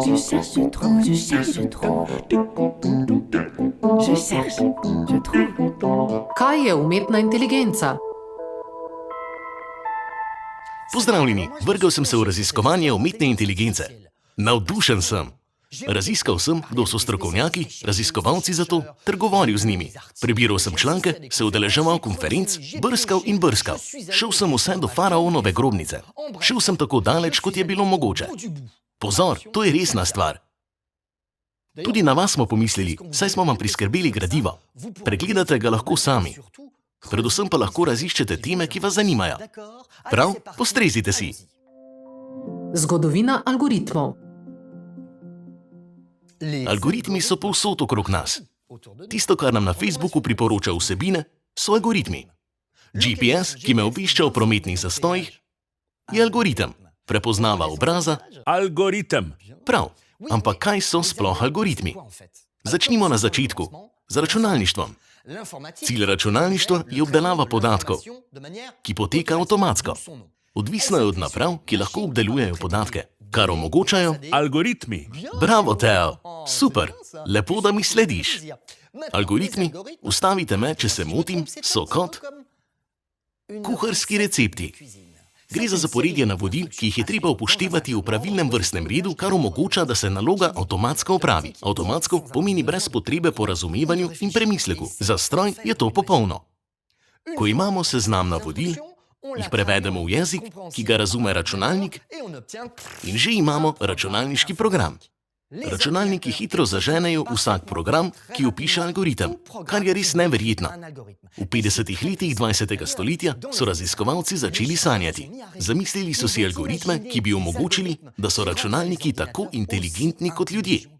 Je cherche trop, je cherche trop. Je cherche, je trouve. Kaj je umetna inteligenca? Pozdravljeni, vrgel sem se v raziskovanje umetne inteligence. Navdušen sem. Raziskal sem, kdo so strokovnjaki, raziskovalci za to, ter govoril z njimi. Prebiral sem članke, se udeleževal konferenc, brskal in brskal. Šel sem vse do faraonove grobnice. Šel sem tako daleč, kot je bilo mogoče. Pozor, to je resna stvar. Tudi na vas smo pomislili, saj smo vam priskrbeli gradivo. Pregledate ga lahko sami. Predvsem pa lahko raziščete teme, ki vas zanimajo. Prav, postrezite si. Zgodovina algoritmov. Algoritmi so povsod okrog nas. Tisto, kar nam na Facebooku priporoča vsebine, so algoritmi. GPS, ki me obvešča o prometnih zastojih, je algoritem. Prepoznava obraza. Algoritem. Prav, ampak kaj so sploh algoritmi? Začnimo na začetku, z računalništvom. Cilj računalništva je obdelava podatkov, ki poteka avtomatsko. Odvisno je od naprav, ki lahko obdelujejo podatke, kar omogočajo Algoritmi. Bravo, Teo! Super! Lepo, da mi slediš. Algoritmi, ustavite me, če se motim, so kot kuharski recepti. Gre za zaporedje navodil, ki jih je treba upoštevati v pravilnem vrstnem redu, kar omogoča, da se naloga avtomatsko opravi. Avtomatsko pomeni brez potrebe po razumevanju in premisleku. Za stroj je to popolno. Ko imamo seznam navodil, jih prevedemo v jezik, ki ga razume računalnik, in že imamo računalniški program. Računalniki hitro zaženejo vsak program, ki opiše algoritem, kar je res neverjetno. V 50 letih 20. stoletja so raziskovalci začeli sanjati. Zamislili so si algoritme, ki bi omogočili, da so računalniki tako inteligentni kot ljudje.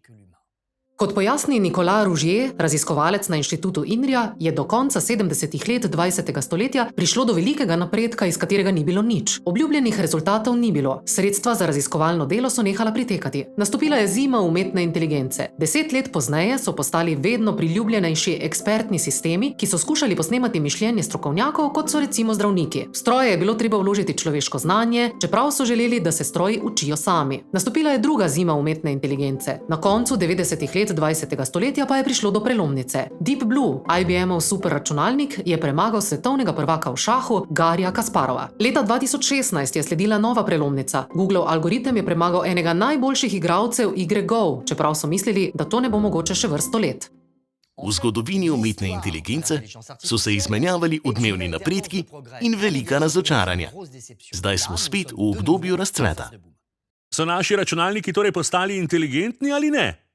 Kot pojasni Nicolas Rougier, raziskovalec na inštitutu INRIA, je do konca 70. let 20. stoletja prišlo do velikega napredka, iz katerega ni bilo nič. Obljubljenih rezultatov ni bilo, sredstva za raziskovalno delo so nehala pritekati. Nastopila je zima umetne inteligence. 10 let pozneje so postali vedno priljubljenejši ekspertni sistemi, ki so skušali posnemati mišljenje strokovnjakov, kot so recimo zdravniki. V stroje je bilo treba vložiti človeško znanje, čeprav so želeli, da se stroji učijo sami. Nastopila je druga zima umetne inteligence. Na koncu 90. let 20. stoletja pa je prišlo do prelomnice. Deep Blue, IBM-ov superračunalnik, je premagal svetovnega prvaka v šahu Garija Kasparova. Leta 2016 je sledila nova prelomnica. Googlov algoritem je premagal enega najboljših igralcev igre Go, čeprav so mislili, da to ne bo mogoče še vrsto let. V zgodovini umetne inteligence so se izmenjavali odmevni napredki in velika razočaranja. Zdaj smo spet v obdobju razcveta. So naši računalniki torej postali inteligentni ali ne?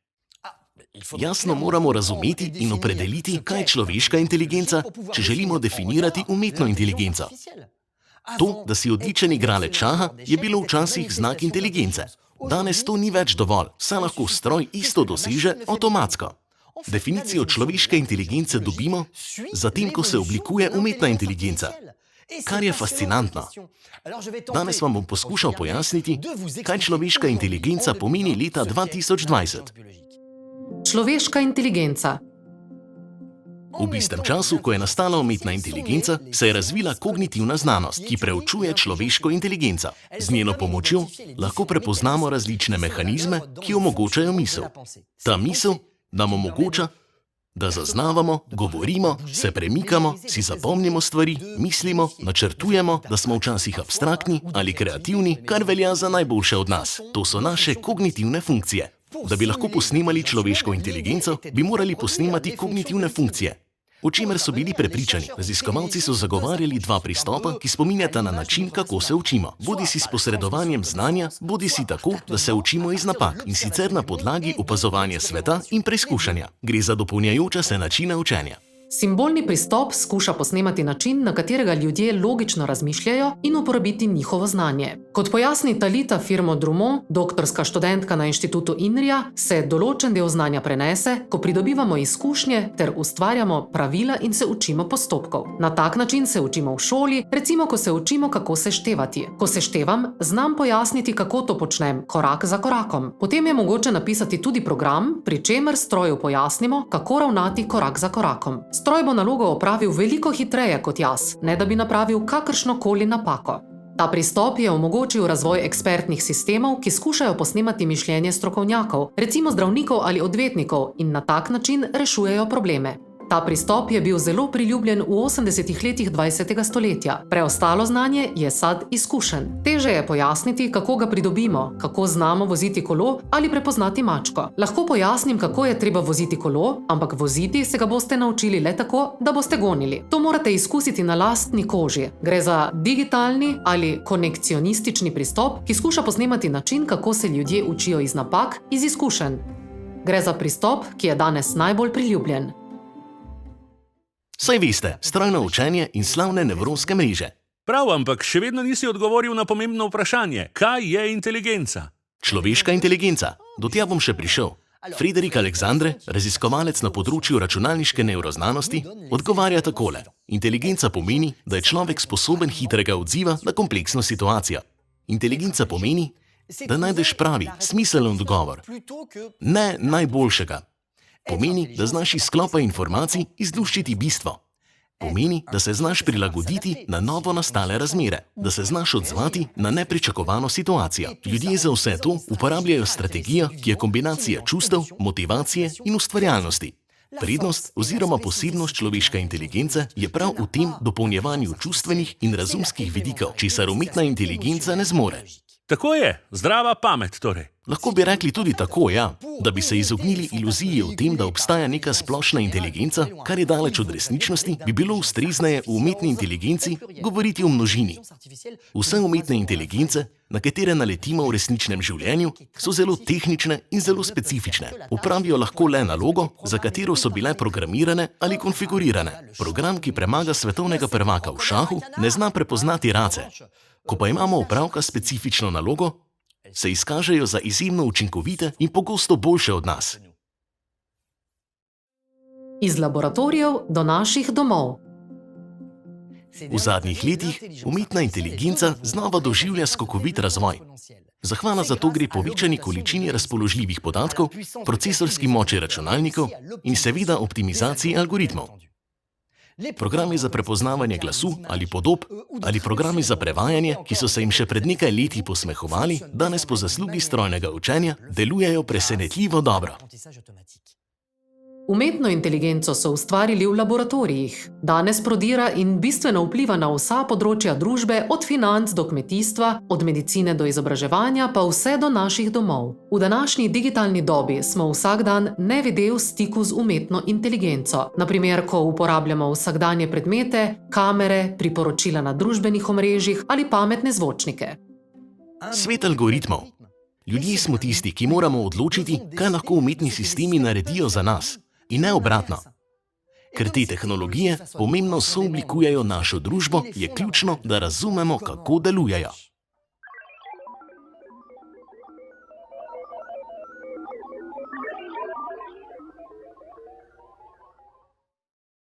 Jasno moramo razumeti in opredeliti, kaj je človeška inteligenca, če želimo definirati umetno inteligenco. To, da si odličen igralec šaha, je bilo včasih znak inteligence. Danes to ni več dovolj, saj lahko stroj isto doseže avtomatsko. Definicijo človeške inteligence dobimo, zatem ko se oblikuje umetna inteligenca, kar je fascinantno. Danes vam bom poskušal pojasniti, kaj človeška inteligenca pomeni leta 2020. Človeška inteligenca. V istem času, ko je nastala umetna inteligenca, se je razvila kognitivna znanost, ki preučuje človeško inteligenco. Z njeno pomočjo lahko prepoznamo različne mehanizme, ki omogočajo misel. Ta misel nam omogoča, da zaznavamo, govorimo, se premikamo, si zapomnimo stvari, mislimo, načrtujemo, da smo včasih abstraktni ali kreativni, kar velja za najboljše od nas. To so naše kognitivne funkcije. Da bi lahko posnemali človeško inteligenco, bi morali posnemati kognitivne funkcije. O čemer so bili prepričani? Raziskovalci so zagovarjali dva pristopa, ki spominjata na način, kako se učimo. Bodisi s posredovanjem znanja, bodisi tako, da se učimo iz napak, in sicer na podlagi opazovanja sveta in preizkušanja. Gre za dopolnjujoče se načine učenja. Simbolni pristop skuša posnemati način, na katerega ljudje logično razmišljajo, in uporabiti njihovo znanje. Kot pojasni Talita Firmo-Drummond, doktorska študentka na inštitutu INRIA, se določen del znanja prenese, ko pridobivamo izkušnje ter ustvarjamo pravila in se učimo postopkov. Na tak način se učimo v šoli, recimo ko se učimo, kako seštevati. Ko seštevam, znam pojasniti, kako to počnem, korak za korakom. Potem je mogoče napisati tudi program, pri čemer stroju pojasnimo, kako ravnati korak za korakom. Stroj bo nalogo opravil veliko hitreje kot jaz, ne da bi napravil kakršnokoli napako. Ta pristop je omogočil razvoj ekspertnih sistemov, ki skušajo posnemati mišljenje strokovnjakov, recimo zdravnikov ali odvetnikov, in na tak način rešujejo probleme. Ta pristop je bil zelo priljubljen v 80. letih 20. stoletja. Preostalo znanje je sad izkušenj. Teže je pojasniti, kako ga pridobimo, kako znamo voziti kolo ali prepoznati mačko. Lahko pojasnim, kako je treba voziti kolo, ampak voziti se ga boste naučili le tako, da boste gonili. To morate izkusiti na lastni koži. Gre za digitalni ali konekcionistični pristop, ki skuša posnemati način, kako se ljudje učijo iz napak, iz izkušenj. Gre za pristop, ki je danes najbolj priljubljen. Saj veste, strojno učenje in slavne nevronske mreže. Prav, ampak še vedno nisi odgovoril na pomembno vprašanje. Kaj je inteligenca? Človeška inteligenca. Do tja bom še prišel. Frederick Alexandre, raziskovalec na področju računalniške nevroznanosti, odgovarja takole. Inteligenca pomeni, da je človek sposoben hitrega odziva na kompleksno situacijo. Inteligenca pomeni, da najdeš pravi, smiseln odgovor. Ne najboljšega. Pomeni, da znaš iz sklopa informacij izluščiti bistvo. Pomeni, da se znaš prilagoditi na novo nastale razmere, da se znaš odzvati na nepričakovano situacijo. Ljudje za vse to uporabljajo strategijo, ki je kombinacija čustev, motivacije in ustvarjalnosti. Prednost oziroma posebnost človeške inteligence je prav v tem dopolnjevanju čustvenih in razumskih vidikov, česar umetna inteligenca ne zmore. Tako je, zdrava pamet torej. Lahko bi rekli tudi tako, ja, da bi se izognili iluziji o tem, da obstaja neka splošna inteligenca, kar je daleč od resničnosti, bi bilo ustrezneje v umetni inteligenci govoriti o množini. Vse umetne inteligence, na katere naletimo v resničnem življenju, so zelo tehnične in zelo specifične. Opravijo lahko le nalogo, za katero so bile programirane ali konfigurirane. Program, ki premaga svetovnega prvaka v šahu, ne zna prepoznati race. Ko pa imamo opravka s specifično nalogo, se izkažejo za izjemno učinkovite in pogosto boljše od nas. Iz laboratorijev do naših domov. V zadnjih letih umetna inteligenca znova doživlja skokovit razvoj. Zahvala za to gre povečani količini razpoložljivih podatkov, procesorski moči računalnikov in seveda optimizaciji algoritmov. Programi za prepoznavanje glasu ali podob ali programi za prevajanje, ki so se jim še pred nekaj leti posmehovali, danes po zaslugi strojnega učenja delujejo presenetljivo dobro. Umetno inteligenco so ustvarili v laboratorijih. Danes prodira in bistveno vpliva na vsa področja družbe, od financ do kmetijstva, od medicine do izobraževanja, pa vse do naših domov. V današnji digitalni dobi smo vsak dan nevede v stiku z umetno inteligenco. Naprimer, ko uporabljamo vsakdanje predmete, kamere, priporočila na družbenih omrežjih ali pametne zvočnike. Svet algoritmov. Ljudje smo tisti, ki moramo odločiti, kaj lahko umetni sistemi naredijo za nas. In ne obratno. Ker te tehnologije pomembno sooblikujejo našo družbo, je ključno, da razumemo, kako delujejo.